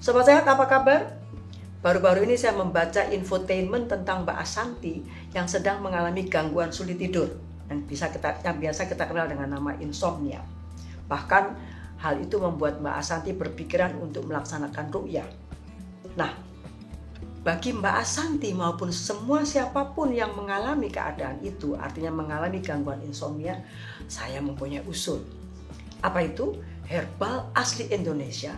Sobat Sehat, apa kabar? Baru-baru ini saya membaca infotainment tentang Mbak Asanti yang sedang mengalami gangguan sulit tidur yang biasa kita kenal dengan nama insomnia. Bahkan hal itu membuat Mbak Asanti berpikiran untuk melaksanakan ruqyah. Nah, bagi Mbak Asanti maupun semua siapapun yang mengalami keadaan itu, artinya mengalami gangguan insomnia, saya mempunyai usul. Apa itu? Herbal asli Indonesia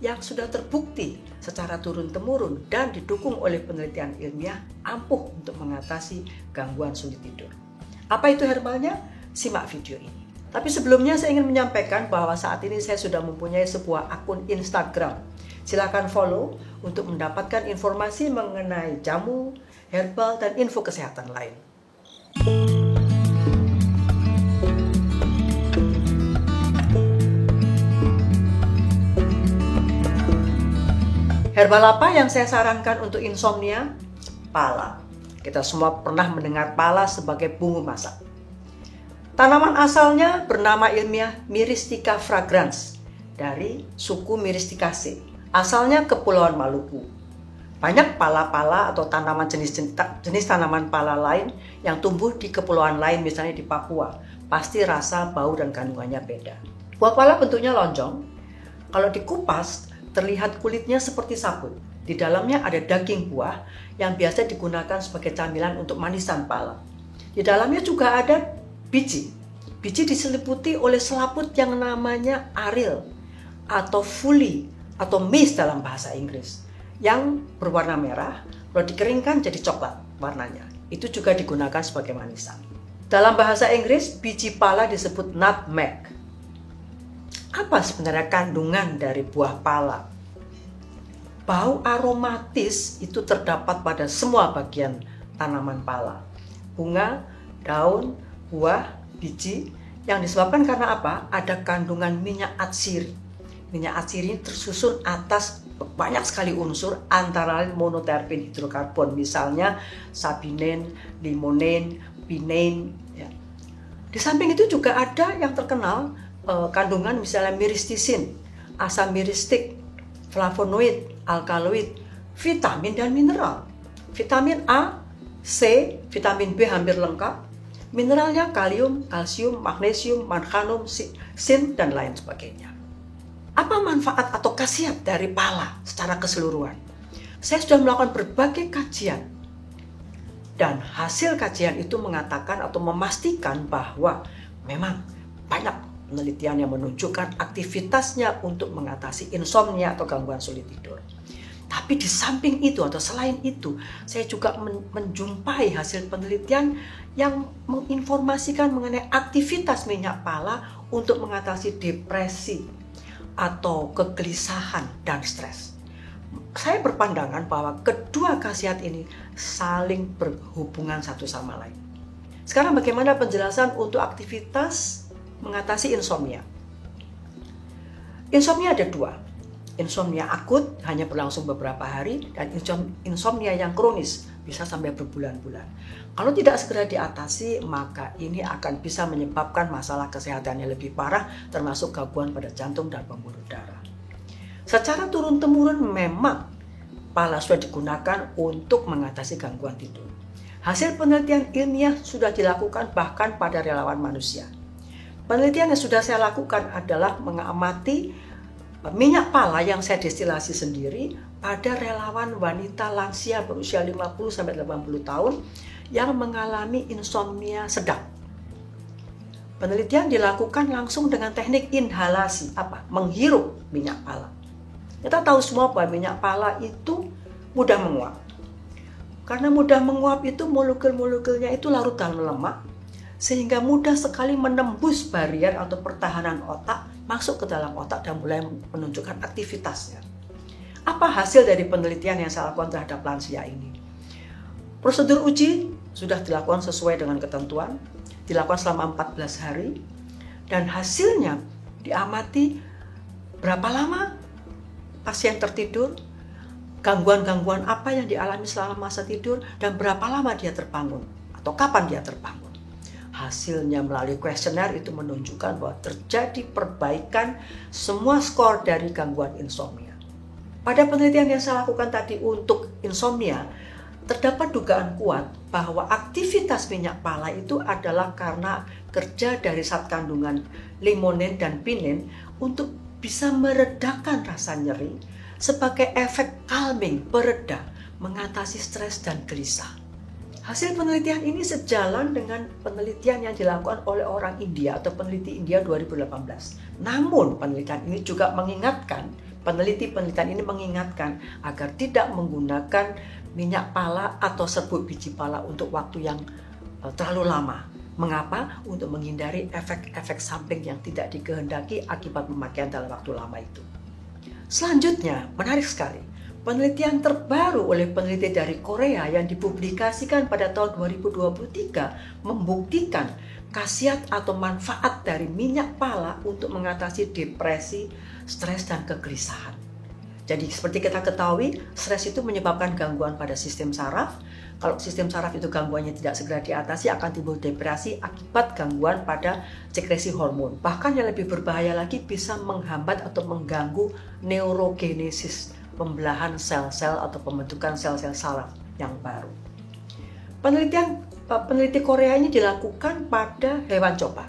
yang sudah terbukti secara turun-temurun dan didukung oleh penelitian ilmiah ampuh untuk mengatasi gangguan sulit tidur. Apa itu herbalnya? Simak video ini. Tapi sebelumnya saya ingin menyampaikan bahwa saat ini saya sudah mempunyai sebuah akun Instagram. Silakan follow untuk mendapatkan informasi mengenai jamu, herbal, dan info kesehatan lain. Herbal apa yang saya sarankan untuk insomnia? Pala. Kita semua pernah mendengar pala sebagai bumbu masak. Tanaman asalnya bernama ilmiah Myristica fragrans dari suku Myristicaceae. Asalnya Kepulauan Maluku. Banyak pala-pala atau tanaman jenis tanaman pala lain yang tumbuh di kepulauan lain, misalnya di Papua. Pasti rasa, bau, dan kandungannya beda. Buah pala bentuknya lonjong. Kalau dikupas, terlihat kulitnya seperti sabut. Di dalamnya ada daging buah yang biasa digunakan sebagai camilan untuk manisan pala. Di dalamnya juga ada biji. Biji diseliputi oleh selaput yang namanya aril atau fuli atau maize dalam bahasa Inggris yang berwarna merah. Kalau dikeringkan jadi coklat warnanya. Itu juga digunakan sebagai manisan. Dalam bahasa Inggris, biji pala disebut nutmeg. Apa sebenarnya kandungan dari buah pala? Bau aromatis itu terdapat pada semua bagian tanaman pala. Bunga, daun, buah, biji. Yang disebabkan karena apa? Ada kandungan minyak atsiri. Minyak atsiri tersusun atas banyak sekali unsur, antara lain monoterpin hidrokarbon. Misalnya sabinen, limonen, pinen. Ya. Di samping itu juga ada yang terkenal kandungan misalnya myristicin, asam myristic, flavonoid, alkaloid, vitamin dan mineral. Vitamin A, C, vitamin B hampir lengkap. Mineralnya kalium, kalsium, magnesium, manganum, zinc, dan lain sebagainya. Apa manfaat atau khasiat dari pala secara keseluruhan? Saya sudah melakukan berbagai kajian. Dan hasil kajian itu mengatakan atau memastikan bahwa memang banyak penelitian yang menunjukkan aktivitasnya untuk mengatasi insomnia atau gangguan sulit tidur. Tapi di samping itu atau selain itu, saya juga menjumpai hasil penelitian yang menginformasikan mengenai aktivitas minyak pala untuk mengatasi depresi atau kegelisahan dan stres. Saya berpandangan bahwa kedua khasiat ini saling berhubungan satu sama lain. Sekarang bagaimana penjelasan untuk aktivitas mengatasi insomnia? Insomnia ada dua. Insomnia akut hanya berlangsung beberapa hari dan insomnia yang kronis bisa sampai berbulan-bulan. Kalau tidak segera diatasi, maka ini akan bisa menyebabkan masalah kesehatan yang lebih parah, termasuk gangguan pada jantung dan pembuluh darah. Secara turun-temurun memang pala sudah digunakan untuk mengatasi gangguan tidur. Hasil penelitian ilmiah sudah dilakukan bahkan pada relawan manusia. Penelitian yang sudah saya lakukan adalah mengamati minyak pala yang saya destilasi sendiri pada relawan wanita lansia berusia 50-80 tahun yang mengalami insomnia sedang. Penelitian dilakukan langsung dengan teknik inhalasi, menghirup minyak pala. Kita tahu semua bahwa minyak pala itu mudah menguap. Karena mudah menguap itu molekul-molekulnya itu larut dalam lemak, sehingga mudah sekali menembus barrier atau pertahanan otak, masuk ke dalam otak dan mulai menunjukkan aktivitasnya. Apa hasil dari penelitian yang saya lakukan terhadap lansia ini? Prosedur uji sudah dilakukan sesuai dengan ketentuan, dilakukan selama 14 hari, dan hasilnya diamati berapa lama pasien tertidur, gangguan-gangguan apa yang dialami selama masa tidur, dan berapa lama dia terbangun atau kapan dia terbangun. Hasilnya melalui kuesioner itu menunjukkan bahwa terjadi perbaikan semua skor dari gangguan insomnia. Pada penelitian yang saya lakukan tadi untuk insomnia, terdapat dugaan kuat bahwa aktivitas minyak pala itu adalah karena kerja dari zat kandungan limonin dan pinin untuk bisa meredakan rasa nyeri sebagai efek calming, pereda, mengatasi stres dan gelisah. Hasil penelitian ini sejalan dengan penelitian yang dilakukan oleh orang India atau peneliti India 2018. Namun penelitian ini juga mengingatkan, penelitian ini mengingatkan agar tidak menggunakan minyak pala atau serbuk biji pala untuk waktu yang terlalu lama. Mengapa? Untuk menghindari efek-efek samping yang tidak dikehendaki akibat pemakaian dalam waktu lama itu. Selanjutnya, menarik sekali. Penelitian terbaru oleh peneliti dari Korea yang dipublikasikan pada tahun 2023 membuktikan khasiat atau manfaat dari minyak pala untuk mengatasi depresi, stres, dan kegelisahan. Jadi seperti kita ketahui, stres itu menyebabkan gangguan pada sistem saraf. Kalau sistem saraf itu gangguannya tidak segera diatasi, akan timbul depresi akibat gangguan pada sekresi hormon. Bahkan yang lebih berbahaya lagi bisa menghambat atau mengganggu neurogenesis, pembelahan sel-sel atau pembentukan sel-sel saraf yang baru. Peneliti Korea ini dilakukan pada hewan coba.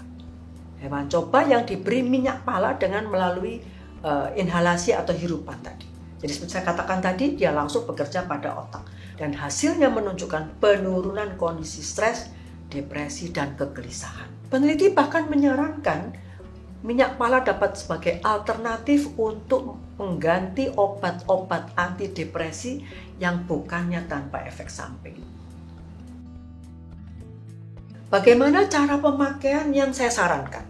Hewan coba yang diberi minyak pala dengan melalui inhalasi atau hirupan tadi. Jadi seperti saya katakan tadi, dia langsung bekerja pada otak. Dan hasilnya menunjukkan penurunan kondisi stres, depresi, dan kegelisahan. Peneliti bahkan menyarankan minyak pala dapat sebagai alternatif untuk mengganti obat-obat antidepresi yang bukannya tanpa efek samping. Bagaimana cara pemakaian yang saya sarankan?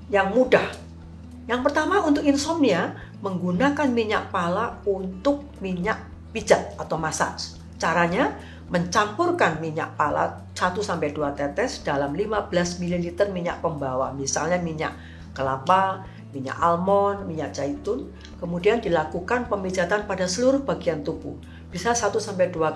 Yang mudah. Yang pertama untuk insomnia, menggunakan minyak pala untuk minyak pijat atau massage. Caranya, mencampurkan minyak pala 1-2 tetes dalam 15 ml minyak pembawa. Misalnya minyak kelapa, minyak almond, minyak zaitun. Kemudian dilakukan pemijatan pada seluruh bagian tubuh. Bisa 1-2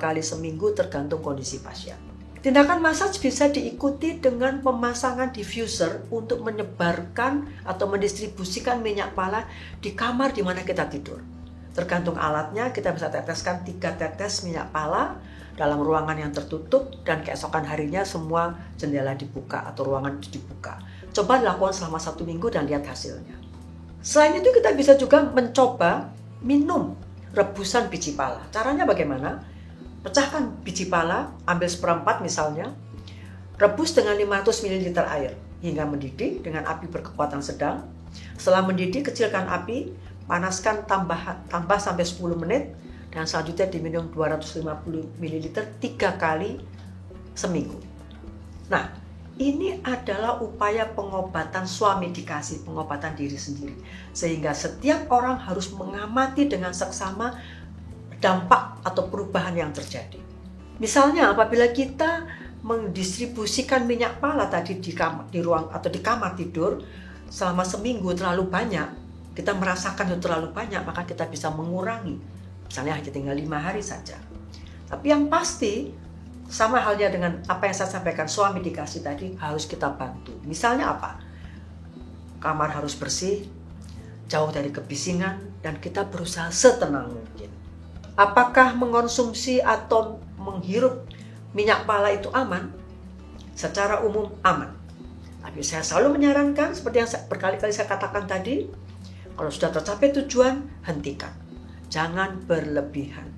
kali seminggu tergantung kondisi pasien. Tindakan massage bisa diikuti dengan pemasangan diffuser untuk menyebarkan atau mendistribusikan minyak pala di kamar di mana kita tidur. Tergantung alatnya, kita bisa teteskan 3 tetes minyak pala dalam ruangan yang tertutup dan keesokan harinya semua jendela dibuka atau ruangan dibuka. Coba dilakukan selama 1 minggu dan lihat hasilnya. Selain itu kita bisa juga mencoba minum rebusan biji pala. Caranya bagaimana? Pecahkan biji pala, ambil 1/4 misalnya, rebus dengan 500 ml air hingga mendidih dengan api berkekuatan sedang. Setelah mendidih, kecilkan api, panaskan tambah sampai 10 menit, dan selanjutnya diminum 250 ml 3 kali seminggu. Nah, ini adalah upaya pengobatan swamedikasi, pengobatan diri sendiri. Sehingga setiap orang harus mengamati dengan seksama dampak atau perubahan yang terjadi. Misalnya apabila kita mendistribusikan minyak pala tadi di ruang atau di kamar tidur selama seminggu terlalu banyak, kita merasakan itu terlalu banyak, maka kita bisa mengurangi. Misalnya hanya tinggal 5 hari saja. Tapi yang pasti, sama halnya dengan apa yang saya sampaikan, swamedikasi tadi harus kita bantu. Misalnya apa? Kamar harus bersih, jauh dari kebisingan, dan kita berusaha setenang mungkin. Apakah mengonsumsi atau menghirup minyak pala itu aman? Secara umum aman. Tapi saya selalu menyarankan, seperti yang berkali-kali saya katakan tadi, kalau sudah tercapai tujuan, hentikan. Jangan berlebihan.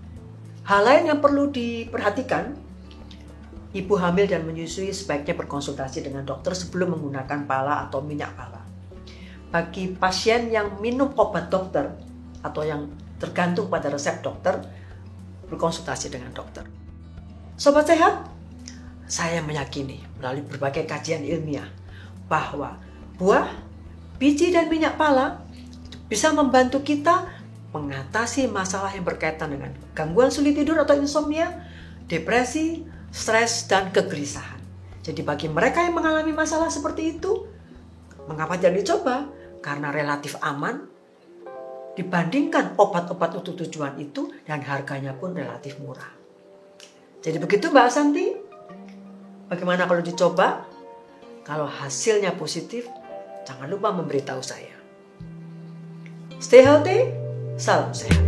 Hal lain yang perlu diperhatikan, ibu hamil dan menyusui sebaiknya berkonsultasi dengan dokter sebelum menggunakan pala atau minyak pala. Bagi pasien yang minum obat dokter atau yang tergantung pada resep dokter, berkonsultasi dengan dokter. Sobat sehat, saya meyakini melalui berbagai kajian ilmiah bahwa buah, biji, dan minyak pala bisa membantu kita mengatasi masalah yang berkaitan dengan gangguan sulit tidur atau insomnia, depresi, stres, dan kegelisahan. Jadi bagi mereka yang mengalami masalah seperti itu, mengapa tidak dicoba? Karena relatif aman dibandingkan obat-obat untuk tujuan itu, dan harganya pun relatif murah. Jadi begitu Mbak Asanti. Bagaimana kalau dicoba? Kalau hasilnya positif, jangan lupa memberitahu saya. Stay healthy, salam sehat.